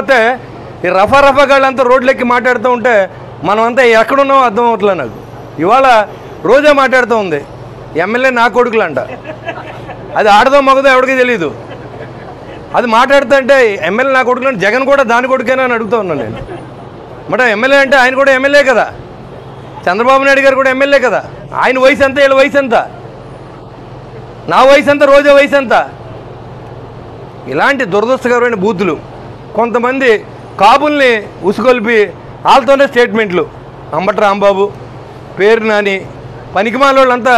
పోతే ఈ రఫా గాళ్ళంతా రోడ్లెక్కి మాట్లాడుతూ ఉంటే మనమంతా ఎక్కడున్నామో అర్థం అవట్లే నాకు. ఇవాళ రోజా మాట్లాడుతూ ఉంది ఎమ్మెల్యే నా కొడుకులు అంట. అది ఆడదో మగదో ఎవరికి తెలియదు. అది మాట్లాడుతుంటే ఎమ్మెల్యే నా కొడుకులు అంటే జగన్ కూడా దాని కొడుకేనా అని అడుగుతూ ఉన్నాను నేను. మరి ఎమ్మెల్యే అంటే ఆయన కూడా ఎమ్మెల్యే కదా, చంద్రబాబు నాయుడు గారు కూడా ఎమ్మెల్యే కదా. ఆయన వయసు ఎంత, వీళ్ళ వయసు ఎంత, నా వయసు ఎంత, రోజా వయసు ఎంత? ఇలాంటి దురదృష్టకరమైన బూతులు కొంతమంది కాపుల్ని ఉసుగొల్పి వాళ్ళతోనే స్టేట్మెంట్లు. అంబటి రాంబాబు, పేరు నాని, పనికిమాల వాళ్ళంతా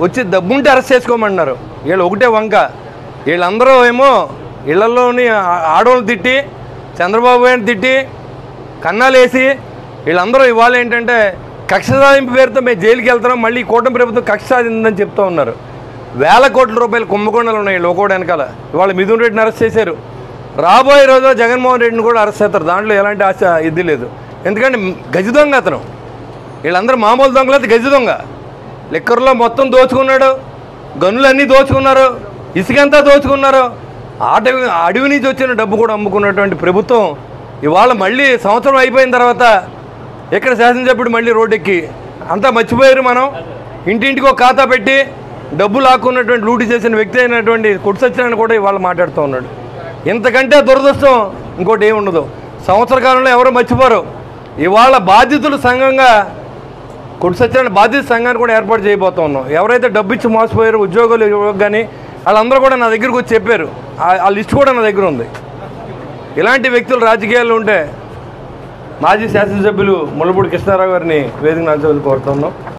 వచ్చి దబ్బుంటే అరెస్ట్ చేసుకోమన్నారు. వీళ్ళు ఒకటే వంక. వీళ్ళందరూ ఏమో ఇళ్లలోని ఆడవాళ్ళు తిట్టి, చంద్రబాబు గారిని తిట్టి, కన్నాలేసి వీళ్ళందరూ ఇవాళ ఏంటంటే కక్ష సాధింపు పేరుతో మేము జైలుకి వెళ్తున్నాం, మళ్ళీ కూటమి ప్రభుత్వం కక్ష సాధిందని చెప్తూ ఉన్నారు. వేల కోట్ల రూపాయలు కుంభకోణాలు ఉన్నాయి లోకోడు వెనకాల. ఇవాళ మిథున్ రెడ్డిని అరెస్ట్ చేశారు. రాబోయే రోజు జగన్మోహన్ రెడ్డిని కూడా అరెస్ట్ చేస్తారు. దాంట్లో ఎలాంటి ఆశ ఇది లేదు. ఎందుకంటే గజ దొంగ అతను. వీళ్ళందరూ మామూలు దొంగలేదు, గజ దొంగ. లిక్కర్లో మొత్తం దోచుకున్నాడు, గనులన్నీ దోచుకున్నారు, ఇసుకంతా దోచుకున్నారు. అడవి నుంచి వచ్చిన డబ్బు కూడా అమ్ముకున్నటువంటి ప్రభుత్వం ఇవాళ మళ్ళీ సంవత్సరం అయిపోయిన తర్వాత ఇక్కడ శాసనసభ్యుడు మళ్ళీ రోడ్డెక్కి అంతా మర్చిపోయారు. మనం ఇంటింటికి ఒక ఖాతా పెట్టి డబ్బు లాక్కున్నటువంటి లూటీ చేసిన వ్యక్తి అయినటువంటి కొట్టు సత్యనారాయణ కూడా ఇవాళ మాట్లాడుతూ ఉన్నాడు. ఇంతకంటే దురదృష్టం ఇంకోటి ఏముండదు. సంవత్సర కాలంలో ఎవరు మర్చిపోరు. ఇవాళ బాధితులు సంఘంగా కొట్టు సత్యనారాయణ బాధిత సంఘాన్ని కూడా ఏర్పాటు చేయబోతూ ఉన్నాం. ఎవరైతే డబ్బు ఇచ్చి మోసపోయారో ఉద్యోగులు కానీ వాళ్ళందరూ కూడా నా దగ్గరకు వచ్చి చెప్పారు. ఆ లిస్ట్ కూడా నా దగ్గర ఉంది. ఇలాంటి వ్యక్తులు రాజకీయాల్లో ఉంటే మాజీ శాసనసభ్యులు ముళ్ళపూడి కృష్ణారావు గారిని వేదిక నుంచి కోరుతున్నాం.